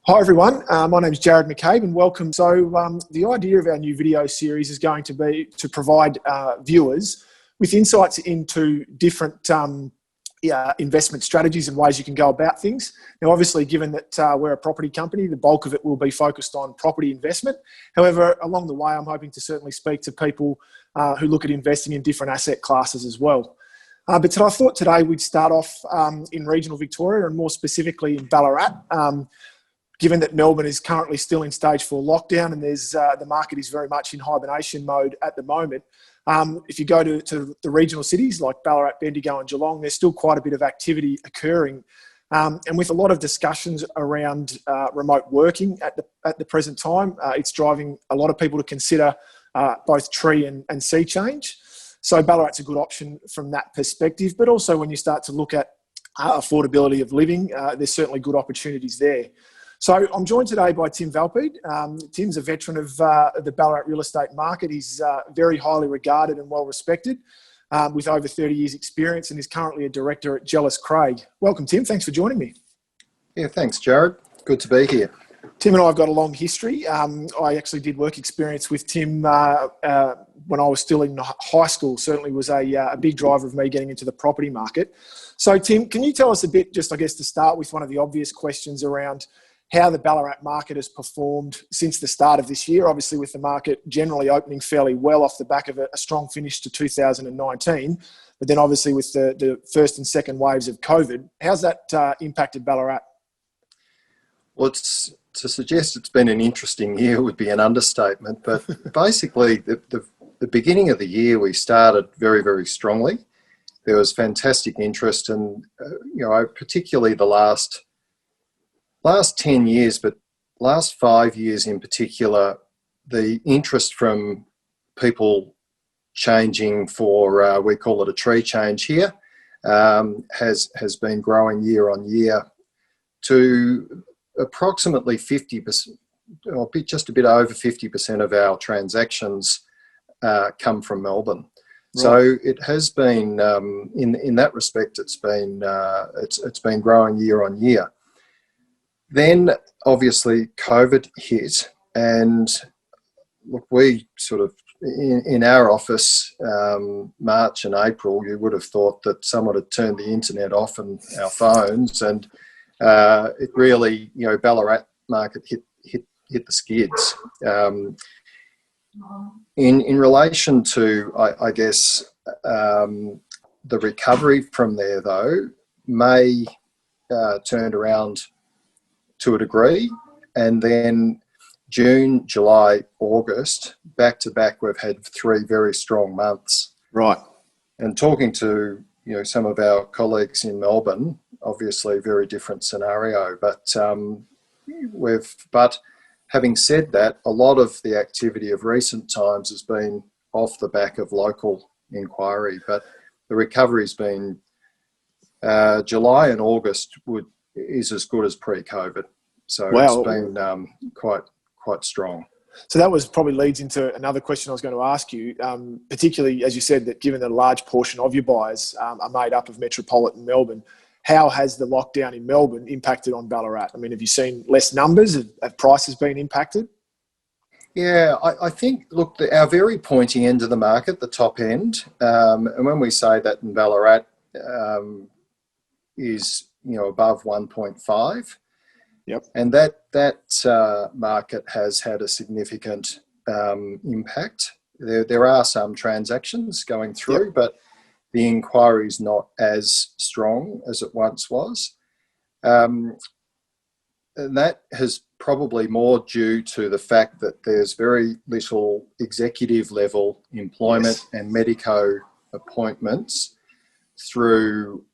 Hi everyone, my name is Jarrod McCabe and welcome. So the idea of our new video series is going to be to provide viewers with insights into different investment strategies and ways you can go about things. Now obviously, given that we're a property company, the bulk of it will be focused on property investment. However, along the way, I'm hoping to certainly speak to people who look at investing in different asset classes as well. But I thought today we'd start off in regional Victoria and more specifically in Ballarat. Given that Melbourne is currently still in stage 4 lockdown and the market is very much in hibernation mode at the moment, if you go to the regional cities like Ballarat, Bendigo and Geelong, there's still quite a bit of activity occurring. And with a lot of discussions around remote working at the present time, it's driving a lot of people to consider both tree and sea change. So Ballarat's a good option from that perspective, but also when you start to look at affordability of living, there's certainly good opportunities there. So I'm joined today by Tim Valpied. Tim's a veteran of the Ballarat real estate market. He's very highly regarded and well respected with over 30 years experience and is currently a director at Jellis Craig. Welcome, Tim. Thanks for joining me. Yeah, thanks, Jarrod. Good to be here. Tim and I have got a long history. I actually did work experience with Tim when I was still in high school. Certainly was a big driver of me getting into the property market. So, Tim, can you tell us a bit, just I guess to start with one of the obvious questions around how the Ballarat market has performed since the start of this year, obviously with the market generally opening fairly well off the back of a strong finish to 2019, but then obviously with the first and second waves of COVID. How's that impacted Ballarat? Well, to suggest it's been an interesting year would be an understatement, but basically the beginning of the year we started very, very strongly. There was fantastic interest and, particularly the last 10 years, but last 5 years in particular, the interest from people changing for, we call it a tree change here, has been growing year on year to approximately 50%, or just a bit over 50% of our transactions come from Melbourne. Right. So it has been, in that respect, it's been growing year on year. Then obviously COVID hit, and look, we sort of in our office, March and April, you would have thought that someone had turned the internet off and our phones, and it really, Ballarat market hit the skids. In relation to, I guess, the recovery from there though, May turned around to a degree, and then June, July, August, back to back, we've had 3 very strong months. Right. And talking to some of our colleagues in Melbourne, obviously very different scenario, but having said that, a lot of the activity of recent times has been off the back of local inquiry, but the recovery's been July and August is as good as pre-COVID. So wow. It's been quite strong. So that probably leads into another question I was going to ask you, particularly as you said that given that a large portion of your buyers are made up of metropolitan Melbourne, how has the lockdown in Melbourne impacted on Ballarat? I mean, have you seen less numbers? Have prices been impacted? Yeah, I think, look, our very pointy end of the market, the top end, and when we say that in Ballarat is, above 1.5, yep. And that market has had a significant impact. There are some transactions going through, yep. But the inquiry is not as strong as it once was. And that has probably more due to the fact that there's very little executive level employment, yes. And medico appointments through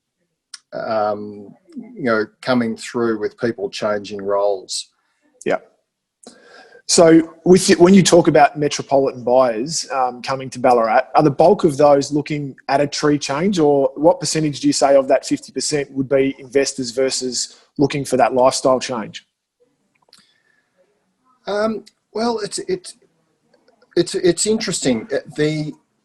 coming through with people changing roles. Yeah. So when you talk about metropolitan buyers coming to Ballarat, are the bulk of those looking at a tree change, or what percentage do you say of that 50% would be investors versus looking for that lifestyle change? Well, it's interesting.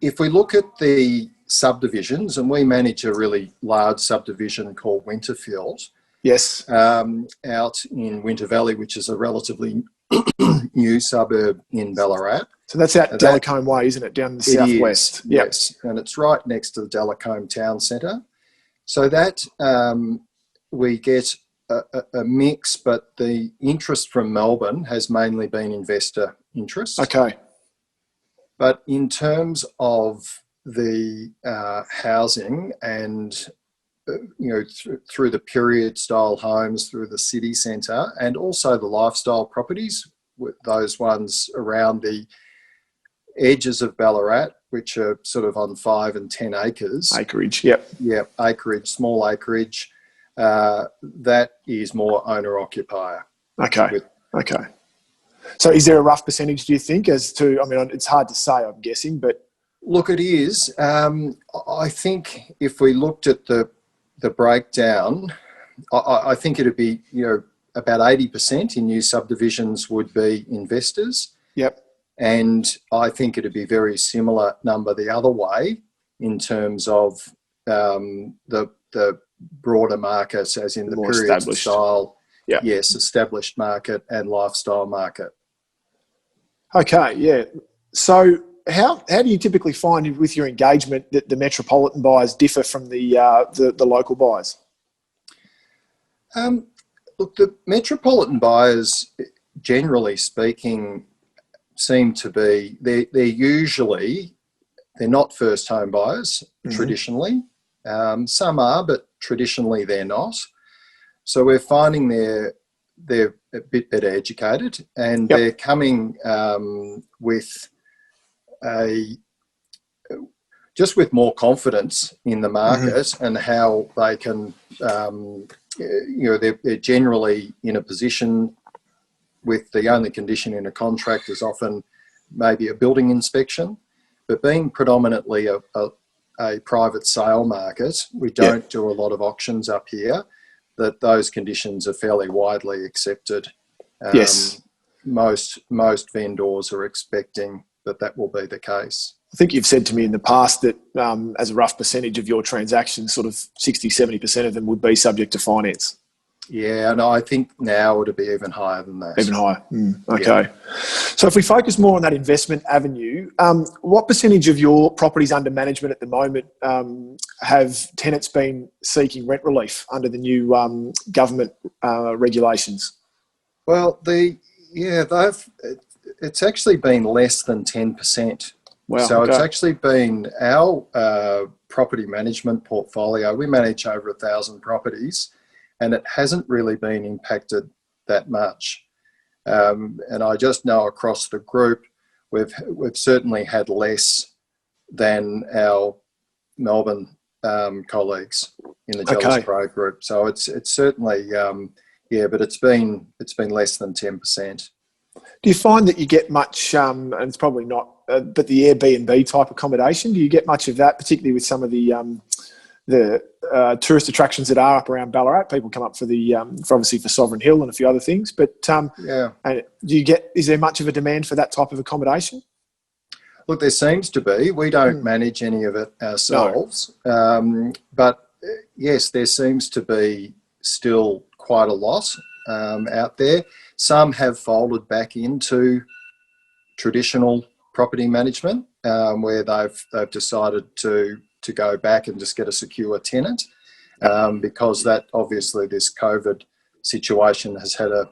If we look at the subdivisions, and we manage a really large subdivision called Winterfield, Yes. out in Winter Valley, which is a relatively new suburb in Ballarat. So that's out Delacombe Way, isn't it, down in the southwest? Yep. Yes, and it's right next to the Delacombe Town Centre. So that we get a mix, but the interest from Melbourne has mainly been investor interest. Okay. But in terms of the housing and through the period style homes, through the city centre, and also the lifestyle properties, with those ones around the edges of Ballarat, which are sort of on 5 and 10 acres. Acreage, yep. Yep, acreage, small acreage. That is more owner-occupier. Okay, okay. So is there a rough percentage, do you think, as to, I mean, it's hard to say, I'm guessing, but... Look, it is. I think if we looked at the breakdown, I think it'd be, about 80% in new subdivisions would be investors. Yep. And I think it'd be a very similar number the other way in terms of the broader markets, as in the period style. Yep. Yes, established market and lifestyle market. Okay, yeah. So how do you typically find with your engagement that the metropolitan buyers differ from the local buyers? Look, the metropolitan buyers, generally speaking, seem to be, they're not first home buyers traditionally. Some are, but traditionally they're not. So we're finding they're a bit better educated, and they're coming with just more confidence in the market and how they can, they're generally in a position with the only condition in a contract is often maybe a building inspection, but being predominantly a private sale market, we don't do a lot of auctions up here, that those conditions are fairly widely accepted. Yes. Most vendors are expecting that will be the case. I think you've said to me in the past that as a rough percentage of your transactions, sort of 60, 70% of them would be subject to finance. Yeah, and I think now it'll be even higher than that. Even higher. Okay. Yeah. So if we focus more on that investment avenue, what percentage of your properties under management at the moment have tenants been seeking rent relief under the new government regulations? Well, it's actually been less than 10%. Wow, so okay. It's actually been our property management portfolio. We manage over 1,000 properties, and it hasn't really been impacted that much. And I just know across the group, we've certainly had less than our Melbourne colleagues in the Jellis Craig group. So it's certainly but it's been less than 10%. Do you find that you get much, and it's probably not, but the Airbnb type accommodation? Do you get much of that, particularly with some of the tourist attractions that are up around Ballarat? People come up for obviously for Sovereign Hill and a few other things. But and is there much of a demand for that type of accommodation? Look, there seems to be. We don't manage any of it ourselves, but yes, there seems to be still quite a lot out there. Some have folded back into traditional property management, where they've decided to go back and just get a secure tenant, because that obviously this COVID situation has had a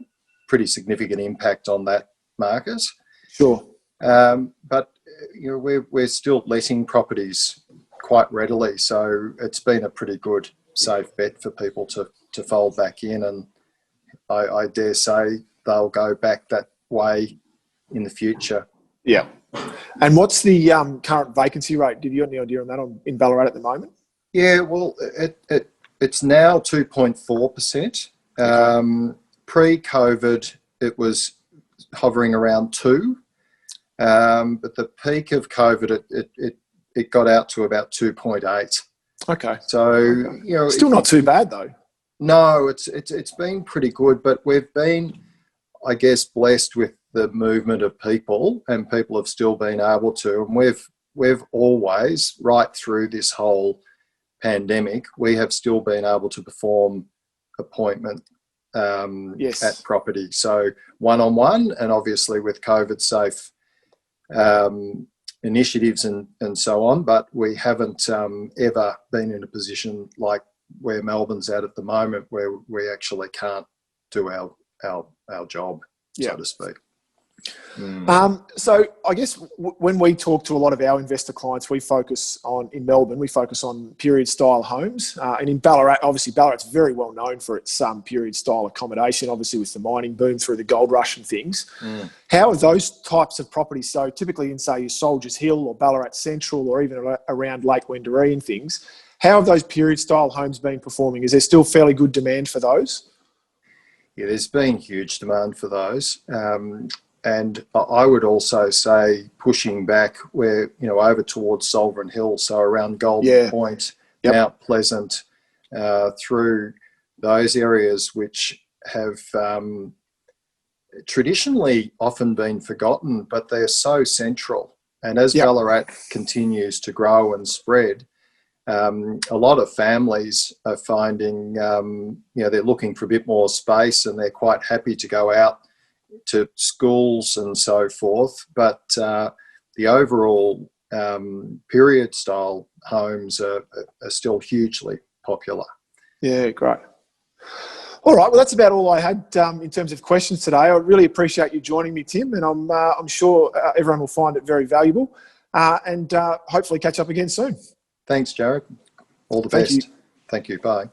pretty significant impact on that market. Sure. But we're still letting properties quite readily, so it's been a pretty good safe bet for people to fold back in, and I dare say they'll go back that way in the future. Yeah. And what's the current vacancy rate? Have you got any idea on that in Ballarat at the moment? Yeah, well, it's now 2.4%. Pre-COVID, it was hovering around 2%, but the peak of COVID, it got out to about 2.8%. Okay. So still not too bad though. No, it's been pretty good, but we've been, I guess, blessed with the movement of people, and people have still been able to. And we've always, right through this whole pandemic, we have still been able to perform appointment Yes. at property. So one-on-one, and obviously with COVID safe initiatives and so on, but we haven't ever been in a position like where Melbourne's at the moment, where we actually can't do our job, so to speak. So I guess when we talk to a lot of our investor clients, in Melbourne, we focus on period style homes. And in Ballarat, obviously Ballarat's very well known for its period style accommodation, obviously with the mining boom through the gold rush and things. How are those types of properties, so typically in say your Soldiers Hill or Ballarat Central or even around Lake Wendouree and things, how have those period style homes been performing? Is there still fairly good demand for those? Yeah, there's been huge demand for those. And I would also say pushing back where, over towards Sovereign Hill, so around Golden Point, Mount Pleasant, through those areas which have traditionally often been forgotten, but they're so central. And as Ballarat continues to grow and spread, a lot of families are finding, they're looking for a bit more space, and they're quite happy to go out to schools and so forth, but the overall period style homes are still hugely popular. Yeah, great. All right, well, that's about all I had in terms of questions today. I really appreciate you joining me, Tim, and I'm sure everyone will find it very valuable, and hopefully catch up again soon. Thanks, Jarrod. All the best. Thank you. Thank you. Bye.